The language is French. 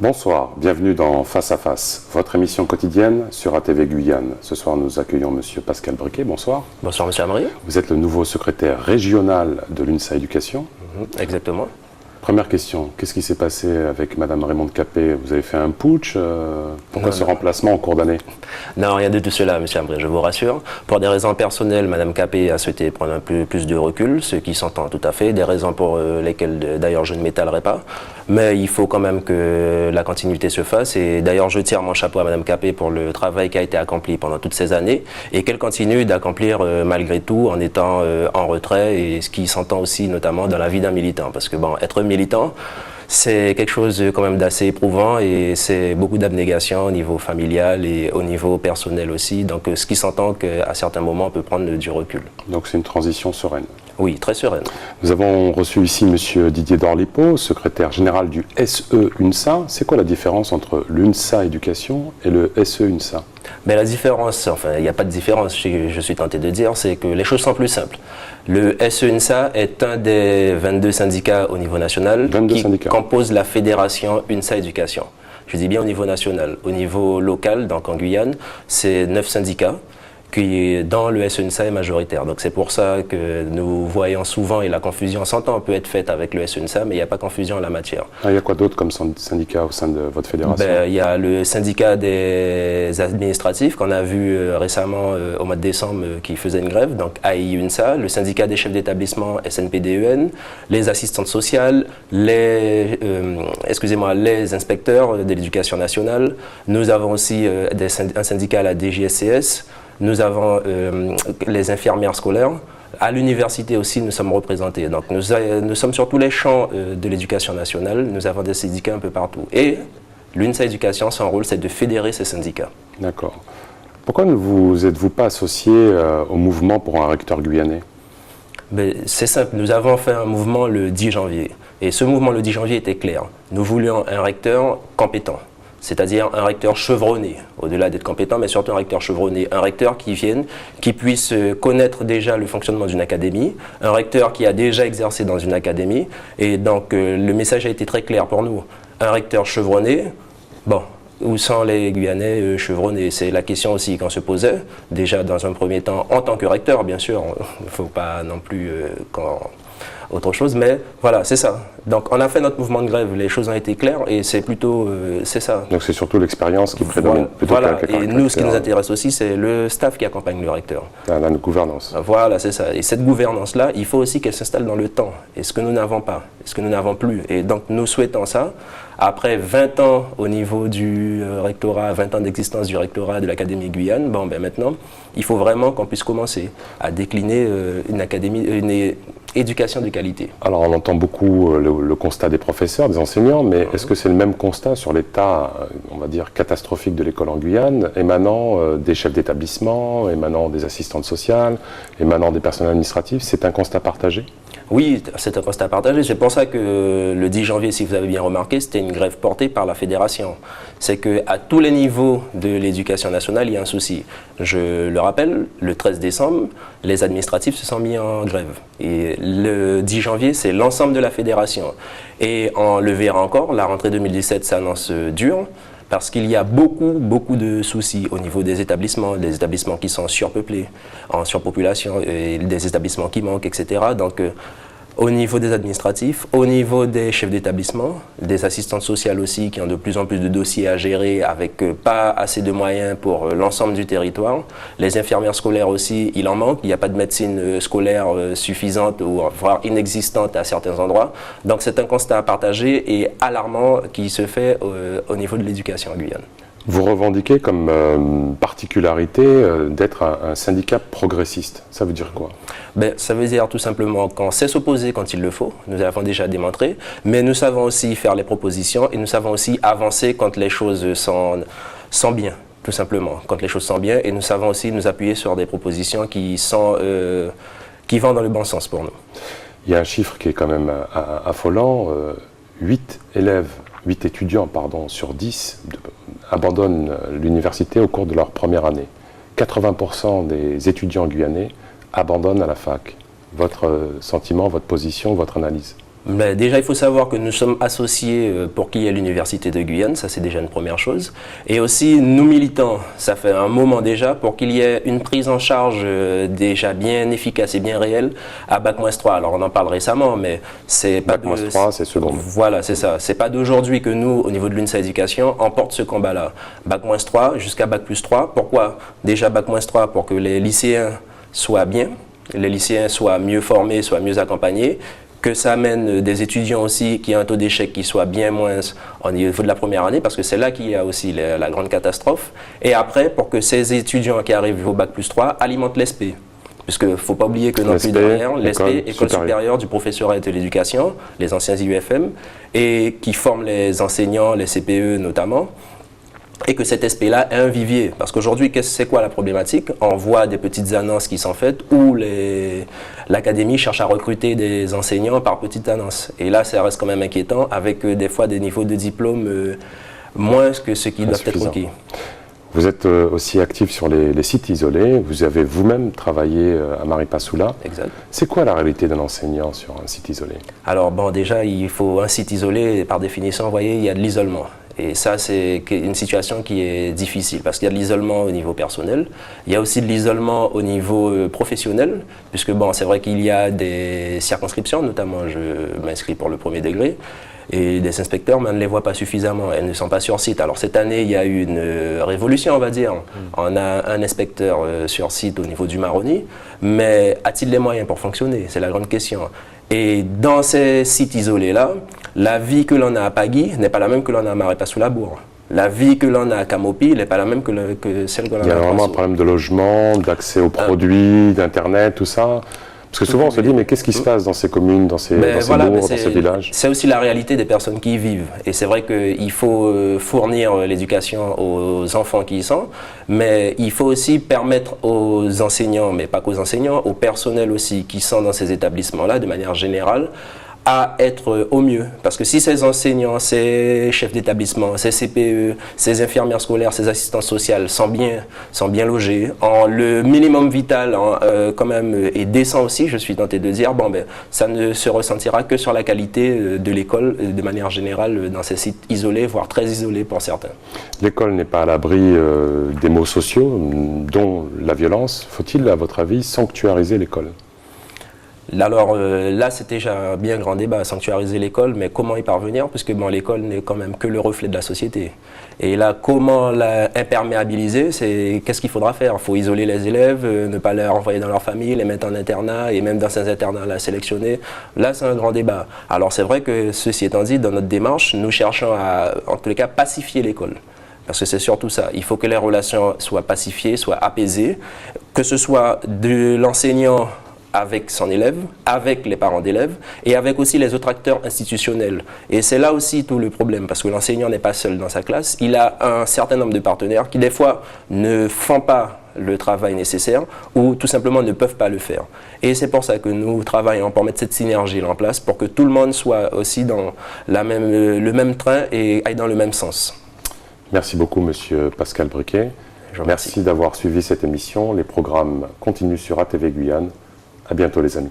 Bonsoir, bienvenue dans Face à Face, votre émission quotidienne sur ATV Guyane. Ce soir, nous accueillons Monsieur Pascal Briquet. Bonsoir. Bonsoir, Monsieur Amri. Vous êtes le nouveau secrétaire régional de l'UNSA Éducation. Exactement. Première question, qu'est-ce qui s'est passé avec Madame Raymonde Capet? Vous avez fait un putsch? Pourquoi ce remplacement en cours d'année? Non, rien de tout cela, Monsieur Ambré, je vous rassure. Pour des raisons personnelles, Madame Capet a souhaité prendre un peu plus de recul, ce qui s'entend tout à fait, des raisons pour lesquelles d'ailleurs je ne m'étalerai pas. Mais il faut quand même que la continuité se fasse et d'ailleurs je tire mon chapeau à Madame Capet pour le travail qui a été accompli pendant toutes ces années et qu'elle continue d'accomplir malgré tout en étant en retrait et ce qui s'entend aussi notamment dans la vie d'un militant. Parce que bon, être militant, c'est quelque chose quand même d'assez éprouvant et c'est beaucoup d'abnégation au niveau familial et au niveau personnel aussi. Donc ce qui s'entend qu'à certains moments on peut prendre du recul. Donc c'est une transition sereine. Oui, très sereine. Nous avons reçu ici M. Didier Dorlipo, secrétaire général du SE-UNSA. C'est quoi la différence entre l'UNSA Éducation et le SE-UNSA? Mais la différence, enfin il n'y a pas de différence, je suis tenté de dire, c'est que les choses sont plus simples. Le SE-UNSA est un des 22 syndicats au niveau national qui composent la fédération UNSA Éducation. Je dis bien au niveau national. Au niveau local, donc en Guyane, c'est 9 syndicats qui, dans le SE-UNSA, est majoritaire. Donc c'est pour ça que nous voyons souvent, et la confusion s'entend peut être faite avec le SE-UNSA, mais il n'y a pas confusion en la matière. Il y a quoi d'autre comme syndicat au sein de votre fédération? Il y a le syndicat des administratifs qu'on a vu récemment au mois de décembre qui faisait une grève, donc AI-UNSA, le syndicat des chefs d'établissement SNPDEN, les assistantes sociales, les inspecteurs de l'éducation nationale. Nous avons aussi un syndicat à la DGSCS. Nous avons les infirmières scolaires. À l'université aussi, nous sommes représentés. Donc, nous sommes sur tous les champs de l'éducation nationale. Nous avons des syndicats un peu partout. Et l'UNSA Éducation, son rôle, c'est de fédérer ces syndicats. D'accord. Pourquoi ne vous êtes-vous pas associé au mouvement pour un recteur guyanais? C'est simple. Nous avons fait un mouvement le 10 janvier. Et ce mouvement, le 10 janvier, était clair. Nous voulions un recteur compétent. C'est-à-dire un recteur chevronné, au-delà d'être compétent, mais surtout un recteur chevronné, un recteur qui puisse connaître déjà le fonctionnement d'une académie, un recteur qui a déjà exercé dans une académie, et donc le message a été très clair pour nous. Un recteur chevronné, bon, où sont les Guyanais chevronnés? C'est la question aussi qu'on se posait, déjà dans un premier temps, en tant que recteur, bien sûr, il ne faut pas non plus autre chose, mais voilà, c'est ça. Donc on a fait notre mouvement de grève, les choses ont été claires et c'est plutôt, c'est ça. Donc c'est surtout l'expérience qui prédomine plutôt voilà. que Et nous, ce qui nous intéresse aussi, c'est le staff qui accompagne le recteur. La gouvernance. Voilà, c'est ça. Et cette gouvernance-là, il faut aussi qu'elle s'installe dans le temps. Et ce que nous n'avons pas, ce que nous n'avons plus. Et donc nous souhaitons ça. Après 20 ans au niveau du rectorat, 20 ans d'existence du rectorat de l'Académie Guyane, bon, ben maintenant, il faut vraiment qu'on puisse commencer à décliner une éducation de qualité. Alors on entend beaucoup le constat des professeurs, des enseignants, mais est-ce que c'est le même constat sur l'état, on va dire, catastrophique de l'école en Guyane, émanant des chefs d'établissement, émanant des assistantes sociales, émanant des personnels administratifs? C'est un constat partagé? Oui, c'est un constat partagé. C'est pour ça que le 10 janvier, si vous avez bien remarqué, c'était une grève portée par la fédération. C'est qu'à tous les niveaux de l'éducation nationale, il y a un souci. Je le rappelle, le 13 décembre, les administratifs se sont mis en grève. Et le 10 janvier, c'est l'ensemble de la fédération. Et on le verra encore, la rentrée 2017 s'annonce dure. Parce qu'il y a beaucoup de soucis au niveau des établissements qui sont surpeuplés, en surpopulation, et des établissements qui manquent, etc. Donc, au niveau des administratifs, au niveau des chefs d'établissement, des assistantes sociales aussi qui ont de plus en plus de dossiers à gérer avec pas assez de moyens pour l'ensemble du territoire. Les infirmières scolaires aussi, il en manque. Il n'y a pas de médecine scolaire suffisante ou voire inexistante à certains endroits. Donc c'est un constat à partager et alarmant qui se fait au niveau de l'éducation en Guyane. Vous revendiquez comme particularité d'être un syndicat progressiste. Ça veut dire quoi? Ça veut dire tout simplement qu'on sait s'opposer quand il le faut, nous l'avons déjà démontré, mais nous savons aussi faire les propositions et nous savons aussi avancer quand les choses sont bien, tout simplement, quand les choses sont bien, et nous savons aussi nous appuyer sur des propositions qui vont dans le bon sens pour nous. Il y a un chiffre qui est quand même affolant, 8 étudiants sur 10 abandonnent l'université au cours de leur première année. 80% des étudiants guyanais abandonnent à la fac. Votre sentiment, votre position, votre analyse? Mais déjà, il faut savoir que nous sommes associés pour qu'il y ait l'Université de Guyane, ça c'est déjà une première chose. Et aussi, nous militants, ça fait un moment déjà, pour qu'il y ait une prise en charge déjà bien efficace et bien réelle à Bac-3. Alors on en parle récemment, mais c'est pas Bac-3, c'est seconde. Voilà, c'est ça. C'est pas d'aujourd'hui que nous, au niveau de l'UNSA Éducation, on porte ce combat-là. Bac-3 jusqu'à Bac+3. Pourquoi? Déjà Bac-3 pour que les lycéens soient bien, les lycéens soient mieux formés, soient mieux accompagnés, que ça amène des étudiants aussi qui ont un taux d'échec qui soit bien moins au niveau de la première année, parce que c'est là qu'il y a aussi la grande catastrophe. Et après, pour que ces étudiants qui arrivent au Bac+3 alimentent l'ESP. Puisque il ne faut pas oublier que non plus derrière, l'ESP, École supérieure du professorat et de l'éducation, les anciens IUFM, et qui forment les enseignants, les CPE notamment, et que cet ESP-là est un vivier. Parce qu'aujourd'hui, c'est quoi la problématique? On voit des petites annonces qui sont faites où l'académie cherche à recruter des enseignants par petites annonces. Et là, ça reste quand même inquiétant, avec des fois des niveaux de diplôme moins que ceux qui doivent être requis. Vous êtes aussi actif sur les sites isolés. Vous avez vous-même travaillé à Maripasoula. Exact. C'est quoi la réalité d'un enseignant sur un site isolé? Alors, bon, déjà, il faut un site isolé. Par définition, vous voyez, il y a de l'isolement. Et ça, c'est une situation qui est difficile parce qu'il y a de l'isolement au niveau personnel. Il y a aussi de l'isolement au niveau professionnel, puisque bon, c'est vrai qu'il y a des circonscriptions, notamment je m'inscris pour le premier degré, et des inspecteurs, mais on ne les voit pas suffisamment, elles ne sont pas sur site. Alors cette année, il y a eu une révolution, on va dire. On a un inspecteur sur site au niveau du Maroni, mais a-t-il les moyens pour fonctionner? C'est la grande question. Et dans ces sites isolés-là, la vie que l'on a à Pagui n'est pas la même que l'on a à Maripasoula-Bourg. La vie que l'on a à Camopi n'est pas la même que celle que l'on a à Il y a vraiment un problème de logement, d'accès aux produits, d'Internet, tout ça. Parce que souvent on se dit, mais qu'est-ce qui se passe dans ces communes, dans ces bourgs, dans ces villages? C'est aussi la réalité des personnes qui y vivent. Et c'est vrai qu'il faut fournir l'éducation aux enfants qui y sont, mais il faut aussi permettre aux enseignants, mais pas qu'aux enseignants, au personnel aussi qui sont dans ces établissements-là, de manière générale, à être au mieux. Parce que si ces enseignants, ces chefs d'établissement, ces CPE, ces infirmières scolaires, ces assistantes sociales sont bien logés, le minimum vital quand même est décent aussi, je suis tenté de dire, bon ben ça ne se ressentira que sur la qualité de l'école de manière générale dans ces sites isolés, voire très isolés pour certains. L'école n'est pas à l'abri des maux sociaux, dont la violence. Faut-il, à votre avis, sanctuariser l'école? Alors là, c'est déjà un bien grand débat, sanctuariser l'école, mais comment y parvenir? Puisque bon, l'école n'est quand même que le reflet de la société. Et là, comment l'imperméabiliser? Qu'est-ce qu'il faudra faire? Il faut isoler les élèves, ne pas les renvoyer dans leur famille, les mettre en internat, et même dans ces internats-là, sélectionner. Là, c'est un grand débat. Alors c'est vrai que, ceci étant dit, dans notre démarche, nous cherchons à, en tous les cas, pacifier l'école. Parce que c'est surtout ça. Il faut que les relations soient pacifiées, soient apaisées, que ce soit de l'enseignant avec son élève, avec les parents d'élèves et avec aussi les autres acteurs institutionnels. Et c'est là aussi tout le problème, parce que l'enseignant n'est pas seul dans sa classe, il a un certain nombre de partenaires qui des fois ne font pas le travail nécessaire ou tout simplement ne peuvent pas le faire. Et c'est pour ça que nous travaillons pour mettre cette synergie en place pour que tout le monde soit aussi dans le même train et aille dans le même sens. Merci beaucoup Monsieur Pascal Briquet. Merci d'avoir suivi cette émission. Les programmes continuent sur ATV Guyane. À bientôt les amis.